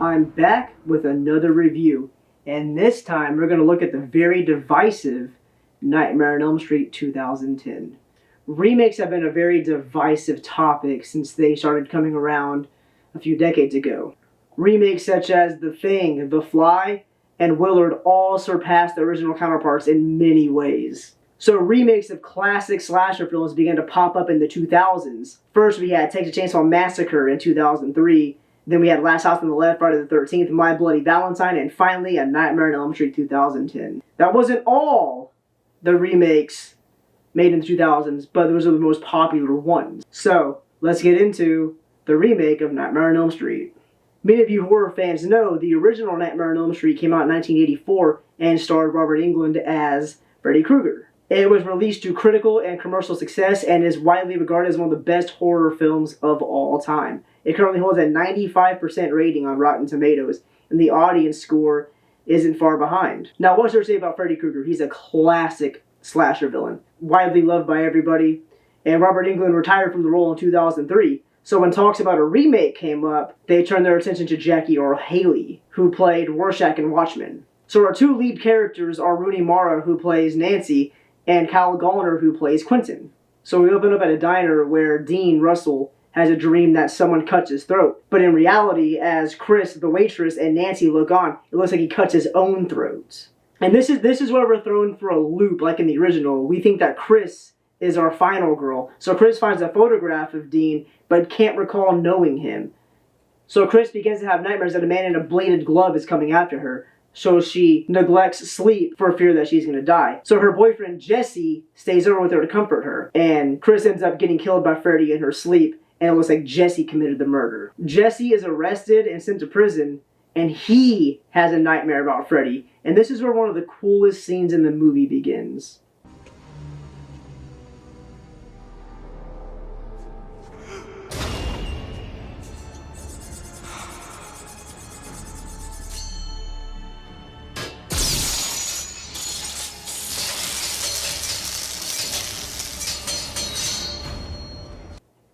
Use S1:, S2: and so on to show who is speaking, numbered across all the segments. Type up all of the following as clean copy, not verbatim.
S1: I'm back with another review, and this time we're going to look at the very divisive Nightmare on Elm Street 2010. Remakes have been a very divisive topic since they started coming around a few decades ago. Remakes such as The Thing, The Fly, and Willard all surpassed their original counterparts in many ways. So remakes of classic slasher films began to pop up in the 2000s. First we had Texas Chainsaw Massacre in 2003, then we had Last House on the Left, Friday the 13th, My Bloody Valentine, and finally A Nightmare on Elm Street 2010. That wasn't all the remakes made in the 2000s, but those are the most popular ones. So let's get into the remake of Nightmare on Elm Street. Many of you horror fans know the original Nightmare on Elm Street came out in 1984 and starred Robert Englund as Freddy Krueger. It was released to critical and commercial success and is widely regarded as one of the best horror films of all time. It currently holds a 95% rating on Rotten Tomatoes, and the audience score isn't far behind. Now, what's there to say about Freddy Krueger? He's a classic slasher villain, widely loved by everybody, and Robert Englund retired from the role in 2003. So when talks about a remake came up, they turned their attention to Jackie Earle Haley, who played Rorschach in Watchmen. So our two lead characters are Rooney Mara, who plays Nancy, and Kyle Gallner, who plays Quentin. So we open up at a diner where Dean Russell has a dream that someone cuts his throat. But in reality, as Chris, the waitress, and Nancy look on, it looks like he cuts his own throat. And this is where we're thrown for a loop, like in the original. We think that Chris is our final girl. So Chris finds a photograph of Dean, but can't recall knowing him. So Chris begins to have nightmares that a man in a bladed glove is coming after her. So she neglects sleep for fear that she's going to die. So her boyfriend, Jesse, stays over with her to comfort her. And Chris ends up getting killed by Freddy in her sleep. And it looks like Jesse committed the murder. Jesse is arrested and sent to prison. And he has a nightmare about Freddy. And this is where one of the coolest scenes in the movie begins.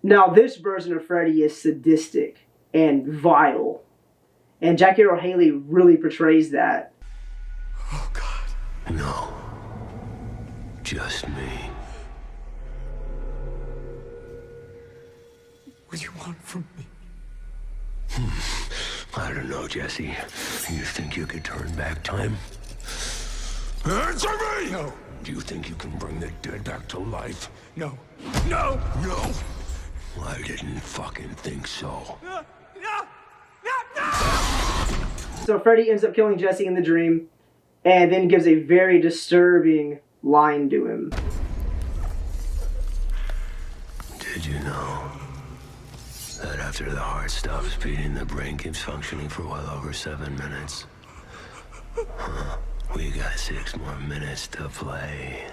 S1: Now, this version of Freddy is sadistic and vile. And Jackie Earle Haley really portrays that.
S2: Oh, God.
S3: No. Just me.
S2: What do you want from me?
S3: I don't know, Jesse. You think you could turn back time?
S2: Answer me! No.
S3: Do you think you can bring the dead back to life?
S2: No. No!
S3: No! I didn't fucking think so.
S2: No! No! No!
S1: So Freddy ends up killing Jesse in the dream, and then gives a very disturbing line to him.
S3: Did you know that after the heart stops beating, the brain keeps functioning for well over 7 minutes? Huh. We got 6 more minutes to play.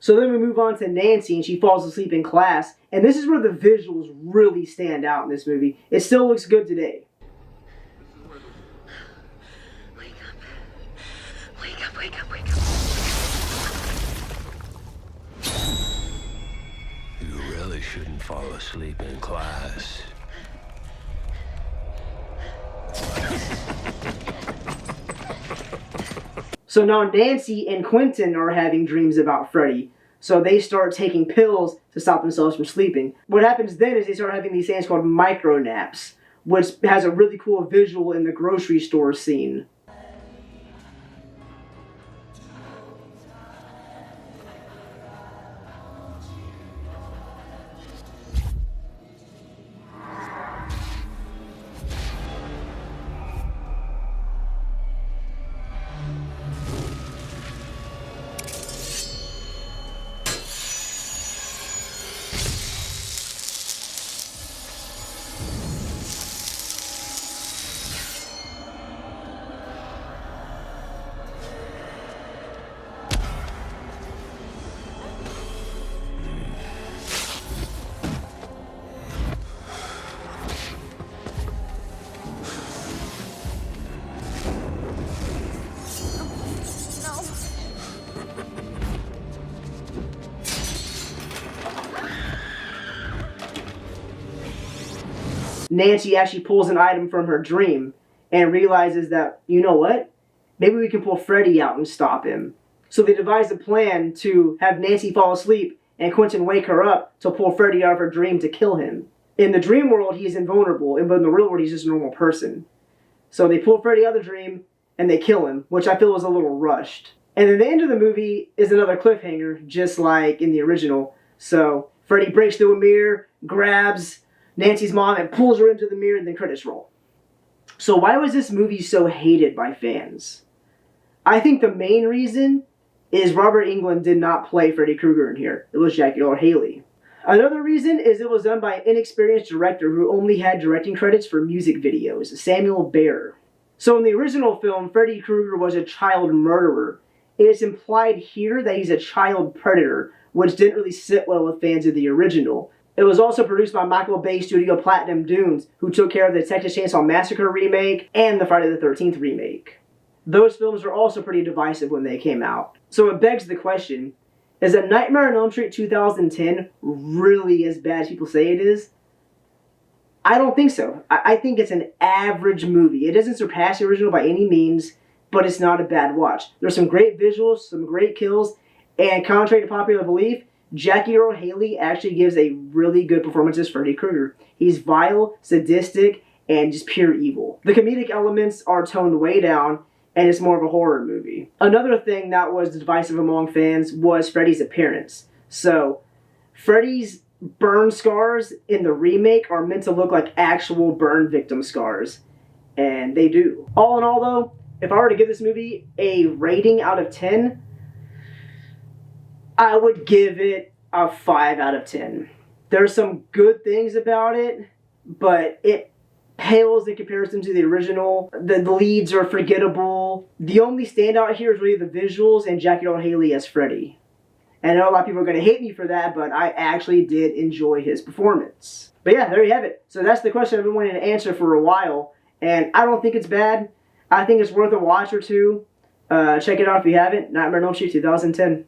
S1: So then we move on to Nancy, and she falls asleep in class. And this is where the visuals really stand out in this movie. It still looks good today.
S4: Wake up. Wake up, wake up, wake up.
S3: You really shouldn't fall asleep in class.
S1: So now Nancy and Quentin are having dreams about Freddy. So they start taking pills to stop themselves from sleeping. What happens then is they start having these things called micro naps, which has a really cool visual in the grocery store scene. Nancy actually pulls an item from her dream and realizes that, you know what? Maybe we can pull Freddy out and stop him. So they devise a plan to have Nancy fall asleep and Quentin wake her up to pull Freddy out of her dream to kill him. In the dream world, he's invulnerable, but in the real world, he's just a normal person. So they pull Freddy out of the dream and they kill him, which I feel is a little rushed. And then the end of the movie is another cliffhanger, just like in the original. So Freddy breaks through a mirror, grabs Nancy's mom, and pulls her into the mirror, and then credits roll. So why was this movie so hated by fans? I think the main reason is Robert Englund did not play Freddy Krueger in here. It was Jackie Earle Haley. Another reason is it was done by an inexperienced director who only had directing credits for music videos, Samuel Baer. So in the original film, Freddy Krueger was a child murderer. It is implied here that he's a child predator, which didn't really sit well with fans of the original. It was also produced by Michael Bay studio Platinum Dunes, who took care of the Texas Chainsaw Massacre remake and the Friday the 13th remake. Those films were also pretty divisive when they came out. So it begs the question, is A Nightmare on Elm Street 2010 really as bad as people say it is? I don't think so. I think it's an average movie. It doesn't surpass the original by any means, but it's not a bad watch. There's some great visuals, some great kills, and contrary to popular belief, Jackie Earle Haley actually gives a really good performance as Freddy Krueger. He's vile, sadistic, and just pure evil. The comedic elements are toned way down, and it's more of a horror movie. Another thing that was divisive among fans was Freddy's appearance. So, Freddy's burn scars in the remake are meant to look like actual burn victim scars, and they do. All in all though, if I were to give this movie a rating out of 10, I would give it a 5 out of 10. There's some good things about it, but it pales in comparison to the original. The leads are forgettable. The only standout here is really the visuals and Jackie Earle Haley as Freddy. And I know a lot of people are going to hate me for that, but I actually did enjoy his performance. But yeah, there you have it. So that's the question I've been wanting to answer for a while, and I don't think it's bad. I think it's worth a watch or two. Check it out if you haven't. Nightmare on Elm Street 2010.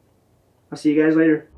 S1: I'll see you guys later.